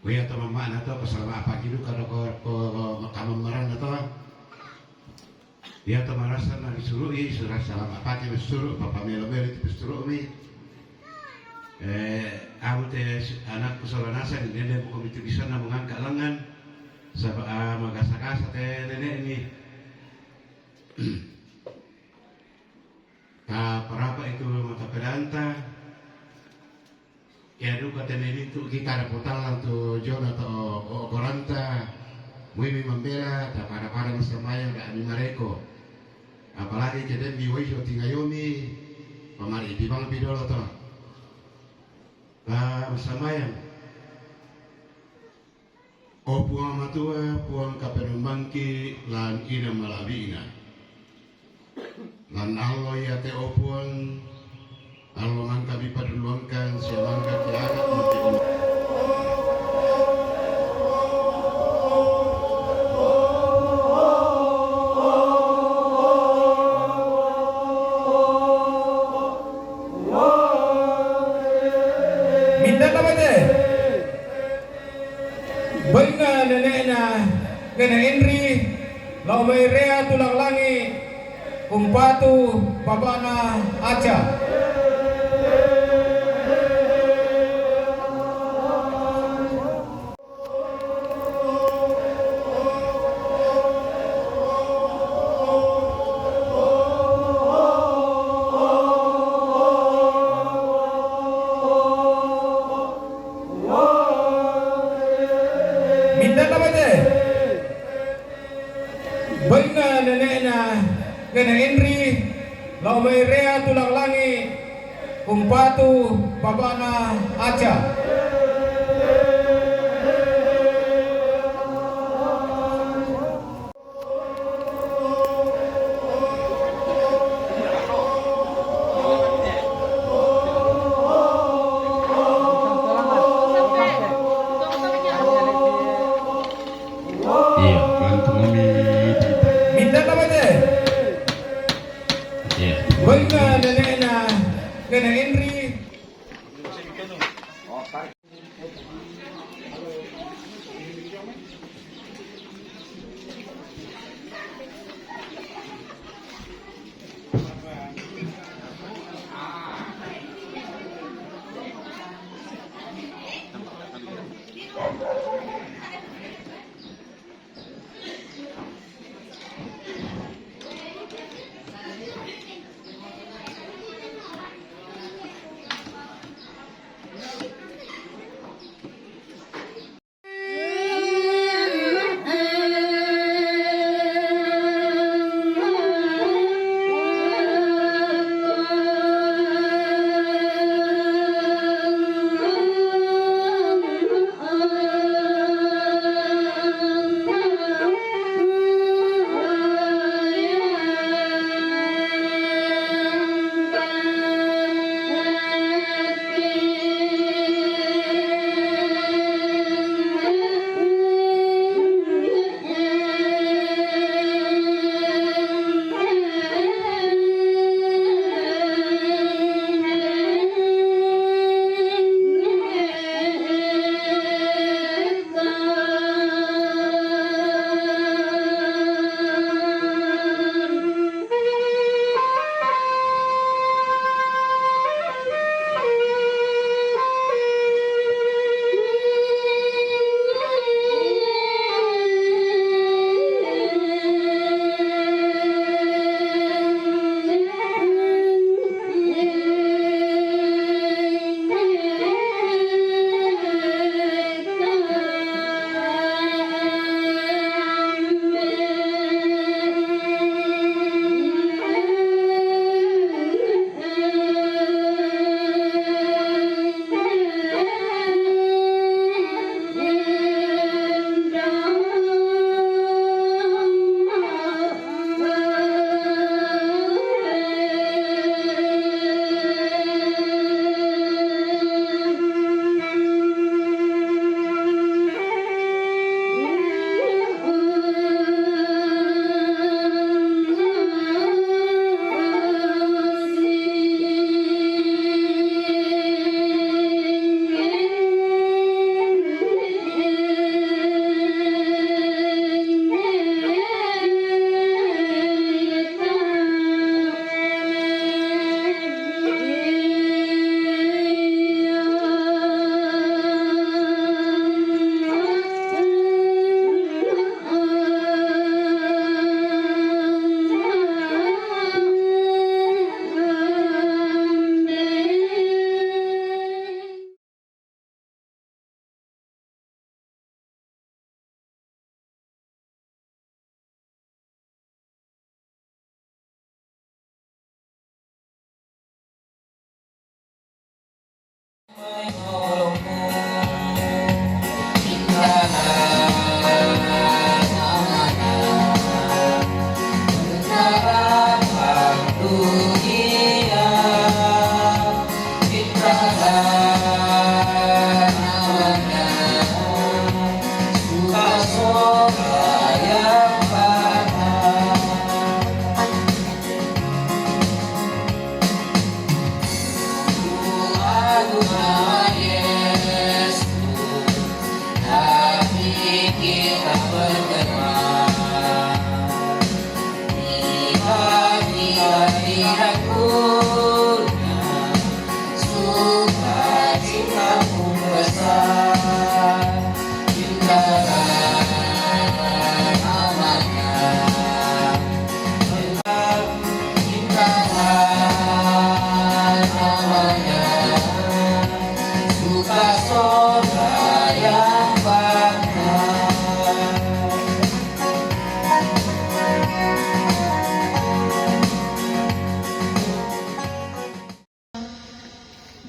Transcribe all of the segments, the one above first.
kuya to mama na to pasalamat apa gitu kalau ko makamaran na to dia to marasa na disuruh surah salam apa ke disuruh papa melo itu disuruh mi aku teh anak kusalanasa di nenek bukan itu bisa na mengangkat lengan sabab magasa-gasa teh nenek ini parapa itu mata pedanta ya duka teneni tu kita reputal tu John atau Koranta Wimi membela tak pada semayang dan mereka apalagi jadi biwai tinggayomi pamari di bang bidol atau semayang puang matua puang kaperumbangki lan ina malabina lan Allah ya te puang Allah mangka dipaduluangkan siamangka kiamat mati umat. Minta apa deh? Benga neneknya kena Henry lau mai rea tulang langi kumpatu babana aja. Minta apa deh? Benga neneknya kena Henry lau mai rea tulang langi kumpatu babana aja. Iya, gantung kami Minta apa deh? iya. Benga neneknya kena Henry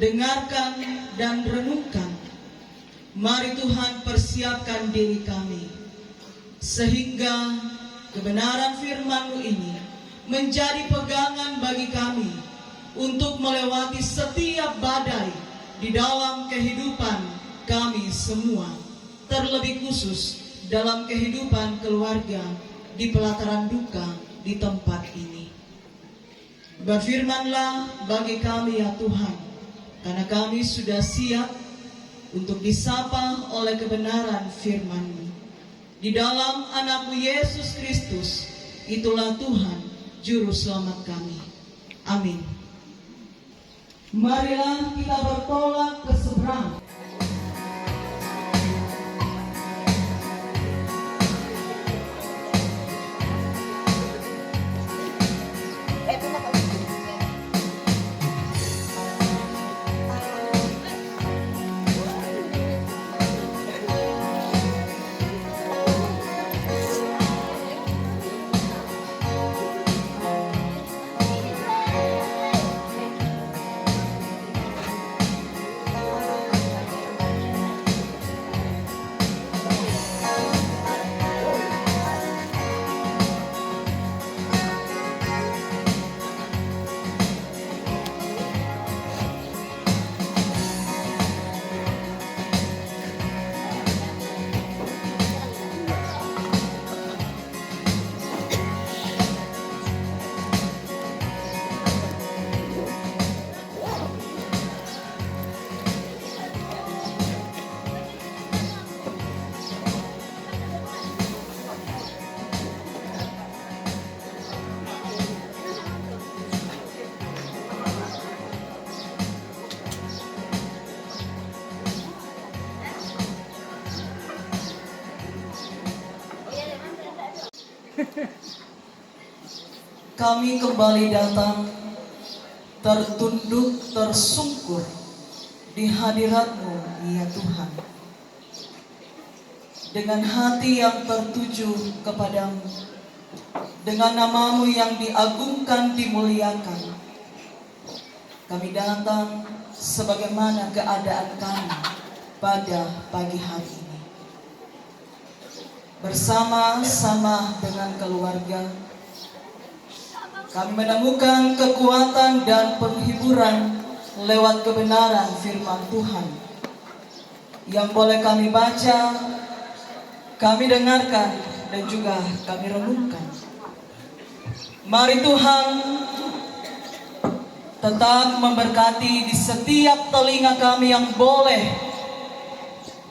dengarkan dan renungkan. Mari Tuhan persiapkan diri kami, sehingga kebenaran firman-Mu ini menjadi pegangan bagi kami untuk melewati setiap badai di dalam kehidupan kami semua, terlebih khusus dalam kehidupan keluarga di pelataran duka di tempat ini. Berfirmanlah bagi kami ya Tuhan, karena kami sudah siap untuk disapa oleh kebenaran firman-Mu. Di dalam anak-Mu Yesus Kristus, itulah Tuhan, Juru Selamat kami. Amin. Marilah kita bertolak ke seberang. Kami kembali datang, tertunduk, tersungkur di hadirat-Mu, ya Tuhan. Dengan hati yang tertuju kepadamu, dengan nama-Mu yang diagungkan, dimuliakan, kami datang sebagaimana keadaan kami pada pagi hari ini. Bersama-sama dengan keluarga, kami menemukan kekuatan dan penghiburan lewat kebenaran firman Tuhan yang boleh kami baca, kami dengarkan, dan juga kami renungkan. Mari Tuhan tetap memberkati di setiap telinga kami yang boleh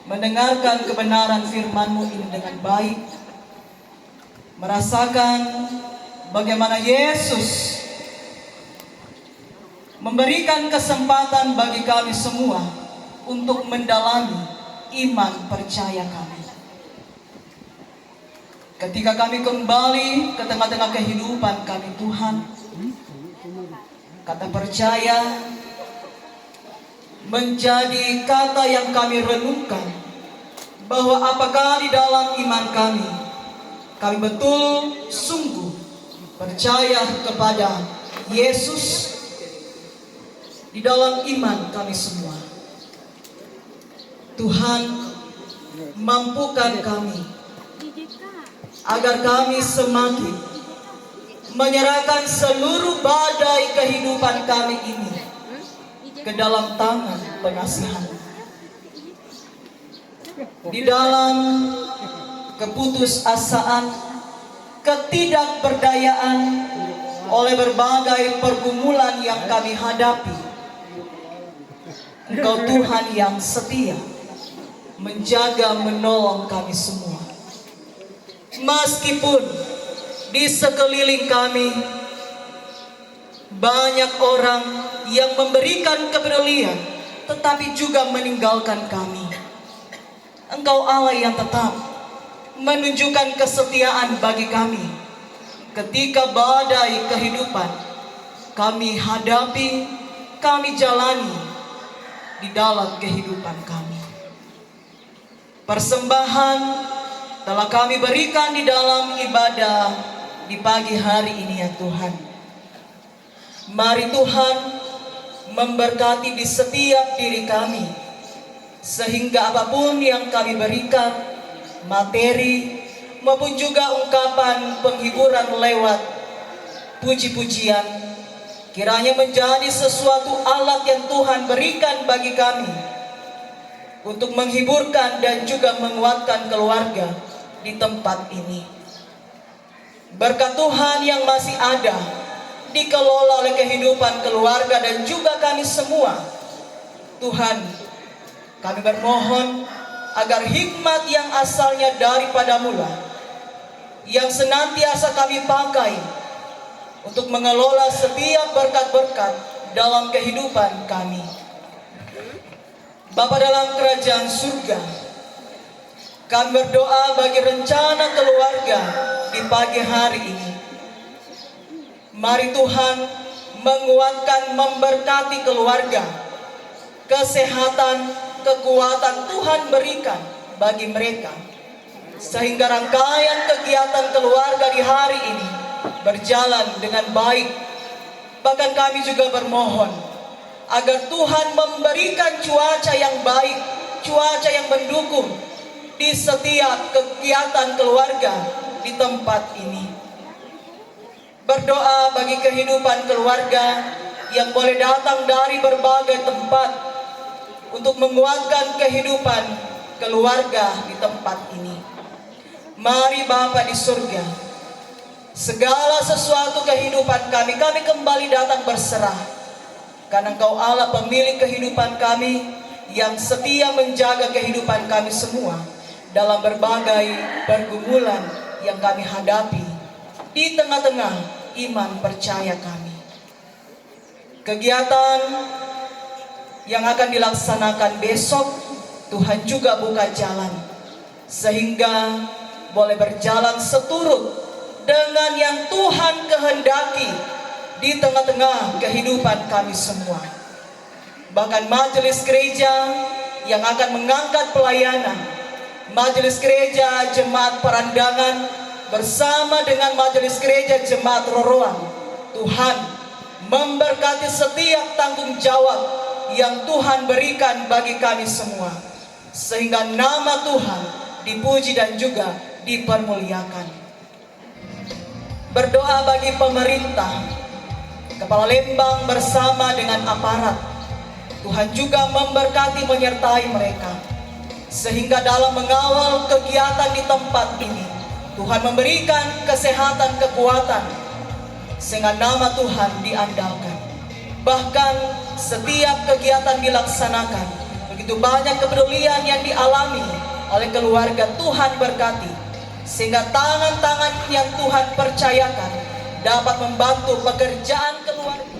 mendengarkan kebenaran firman-Mu ini dengan baik, merasakan bagaimana Yesus memberikan kesempatan bagi kami semua untuk mendalami iman percaya kami. Ketika kami kembali ke tengah-tengah kehidupan kami, Tuhan, kata percaya menjadi kata yang kami renungkan, bahwa apakah di dalam iman kami betul sungguh percaya kepada Yesus di dalam iman kami semua. Tuhan, mampukan kami agar kami semakin menyerahkan seluruh badai kehidupan kami ini ke dalam tangan pengasihan. Di dalam keputusasaan, ketidakberdayaan oleh berbagai pergumulan yang kami hadapi, Engkau Tuhan yang setia menjaga, menolong kami semua. Meskipun di sekeliling kami banyak orang yang memberikan kepedulian, tetapi juga meninggalkan kami, Engkau Allah yang tetap menunjukkan kesetiaan bagi kami ketika badai kehidupan kami hadapi, kami jalani di dalam kehidupan kami. Persembahan telah kami berikan di dalam ibadah di pagi hari ini, ya Tuhan. Mari Tuhan, memberkati di setiap diri kami, sehingga apapun yang kami berikan, materi maupun juga ungkapan penghiburan lewat puji-pujian, kiranya menjadi sesuatu alat yang Tuhan berikan bagi kami untuk menghiburkan dan juga menguatkan keluarga di tempat ini. Berkat Tuhan yang masih ada dikelola oleh kehidupan keluarga dan juga kami semua, Tuhan, kami bermohon agar hikmat yang asalnya daripada-Mu lah, yang senantiasa kami pakai untuk mengelola setiap berkat-berkat dalam kehidupan kami. Bapa dalam kerajaan surga, kami berdoa bagi rencana keluarga di pagi hari ini. Mari Tuhan menguatkan, memberkati keluarga, kesehatan, kekuatan Tuhan berikan bagi mereka, sehingga rangkaian kegiatan keluarga di hari ini berjalan dengan baik. Bahkan kami juga bermohon agar Tuhan memberikan cuaca yang baik, cuaca yang mendukung di setiap kegiatan keluarga di tempat ini. Berdoa bagi kehidupan keluarga yang boleh datang dari berbagai tempat untuk menguatkan kehidupan keluarga di tempat ini. Mari Bapa di surga, segala sesuatu kehidupan kami kembali datang berserah, karena Engkau Allah pemilik kehidupan kami yang setia menjaga kehidupan kami semua dalam berbagai pergumulan yang kami hadapi di tengah-tengah iman percaya kami. Kegiatan yang akan dilaksanakan besok, Tuhan juga buka jalan sehingga boleh berjalan seturut dengan yang Tuhan kehendaki di tengah-tengah kehidupan kami semua. Bahkan majelis gereja yang akan mengangkat pelayanan, majelis gereja jemaat Parandangan bersama dengan majelis gereja jemaat Roroan, Tuhan memberkati setiap tanggung jawab yang Tuhan berikan bagi kami semua, sehingga nama Tuhan dipuji dan juga dipermuliakan. Berdoa bagi pemerintah, Kepala Lembang bersama dengan aparat, Tuhan juga memberkati menyertai mereka, sehingga dalam mengawal kegiatan di tempat ini, Tuhan memberikan kesehatan, kekuatan, sehingga nama Tuhan diandalkan. Bahkan setiap kegiatan dilaksanakan, begitu banyak kepedulian yang dialami oleh keluarga, Tuhan berkati, sehingga tangan-tangan yang Tuhan percayakan dapat membantu pekerjaan keluarga.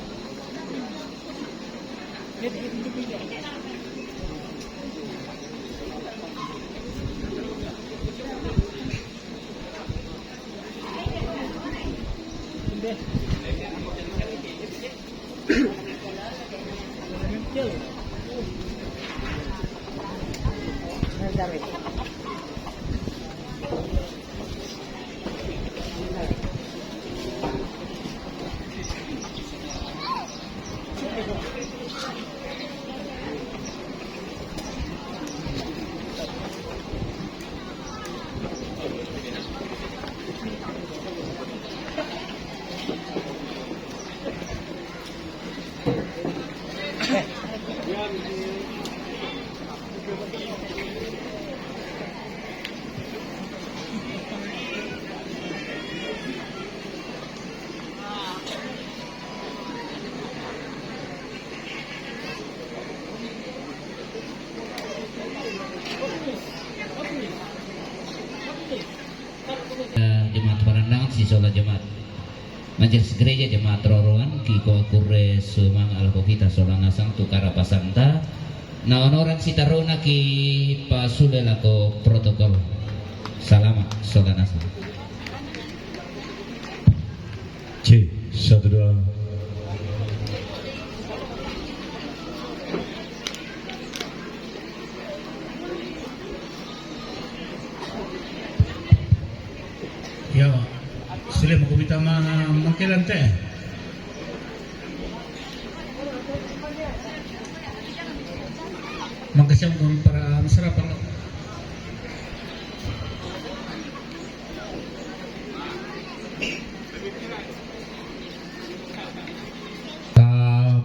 Jemaat Parandangan Sisola Jemaat Majelis Gereja Jemaat Roroan Kiko Kurre Sumang Alkokita Solana Sang Tukara Pasanta na onoran sitarona ki pasulela ko protokol salamat Solana Sang C 12 Ya, sila mo kumita mga makilan te. Makasih kung para masarap ang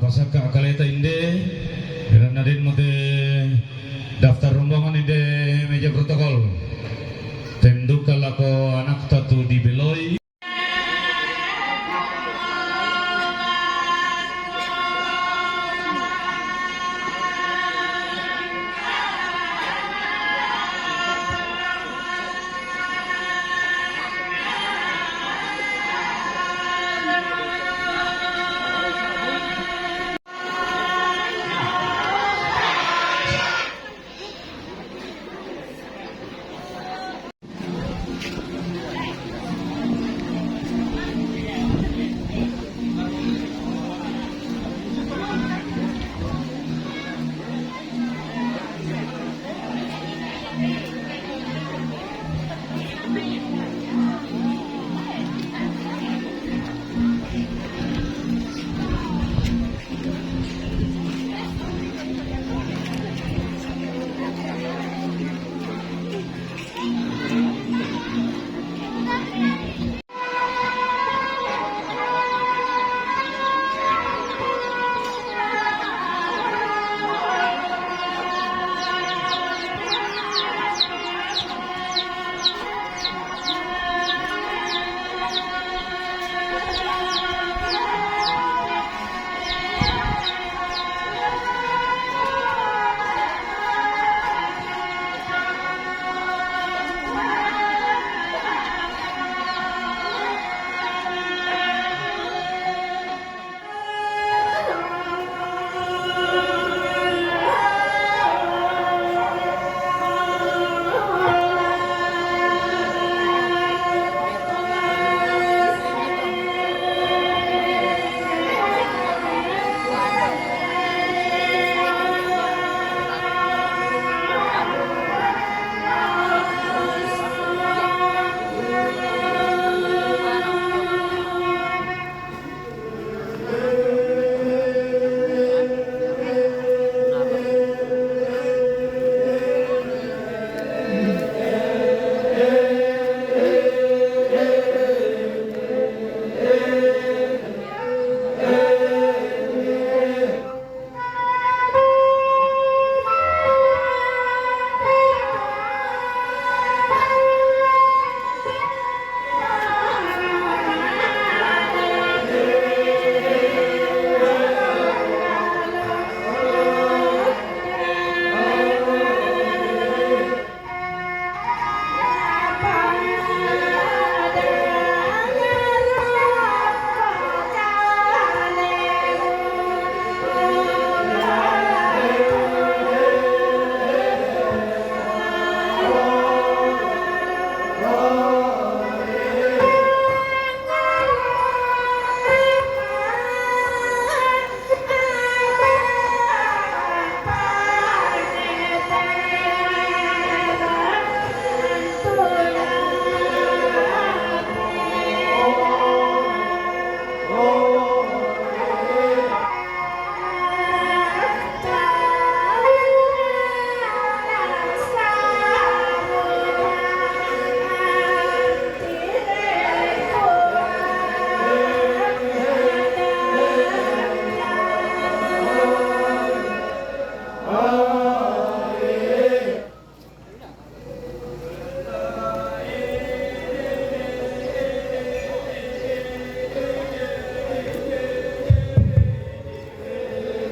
pasal ka akaleta inde dan nadin mo de daftar rombongan inde meja protokol tendu kalako anak tatu di Beloy.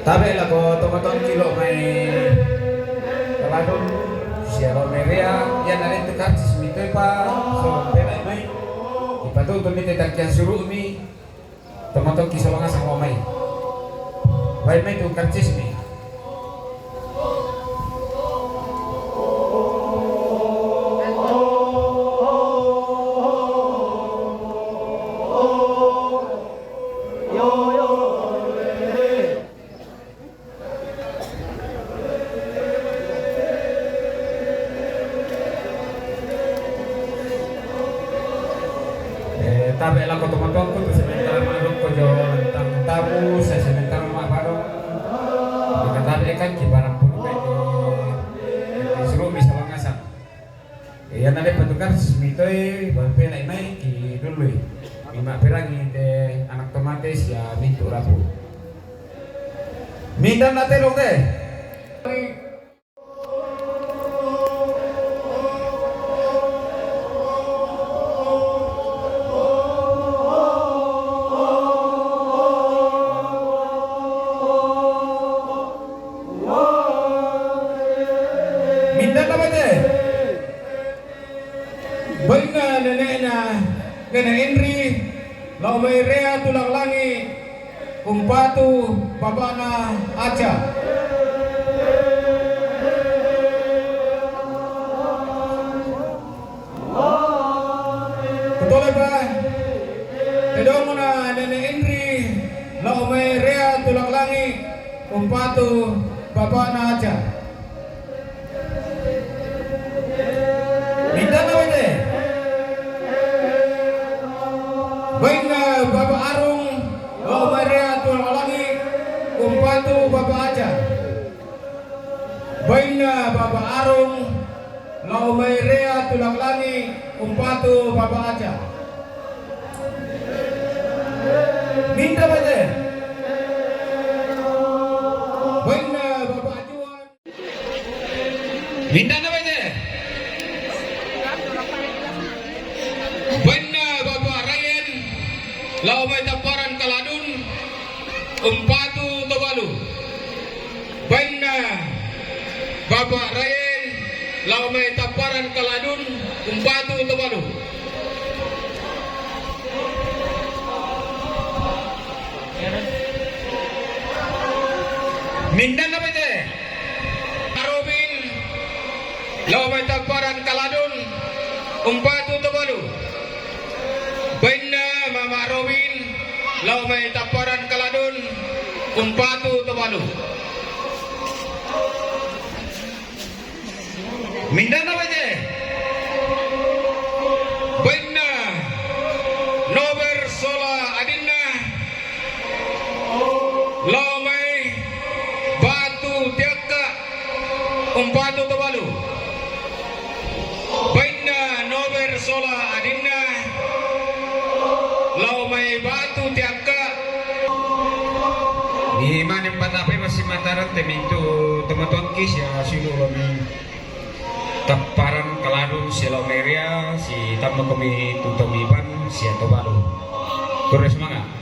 Tabe la ko tomaton kilo may kaladon siya ko meria yan na rin tukar sismitoy pa so pelay may ipatutol mi tetakyan suru mi tomaton kiso mga sa may way may tukar sismi tabe lang ko tumatong ko sa sementara manok ko jo tentang tabu sa sementara ma barong dikatabe kan ki barang pun kay tukar mitoi bampe na imay ki dului. Lima pirangi te anak tomates ya mintu rapu. Mindan na telong de. Mindan na ba de? Baik na nenek na kena Henry lau may rea tulang langi kumpatu babana aja betul ba edong na nenek Henry lau may rea tulang langi kumpatu babana aja minta na ba baik na Bapak Arung lau Maria tulang langi kumpatu Bapak aja baik na Bapak Arung lau Maria tulang langi kumpatu Bapak aja minta baca baik na Bapak Juan minta na baca baik na Bapak Ryan lau may taparan kaladun umpatu tobalu baik na Bapak Ryan lau may taparan kaladun umpatu tobalu mindan na pwede Arobin lau may taparan kaladun umpatu tobalu baik na Mama Robin lau may taparan kaladun umpatu tobalu mindan na pwede baik na Nober Sola Adinna lau may batu tiaka umpatu tobalu baik na Nober Sola Adinna lau may batu tiaka di mana patape masih mataran temintu teman-teman kis ya silu kami taparan kaladun si Laumeria si tamu kami tutomiban si Tobalu. Terus semangat.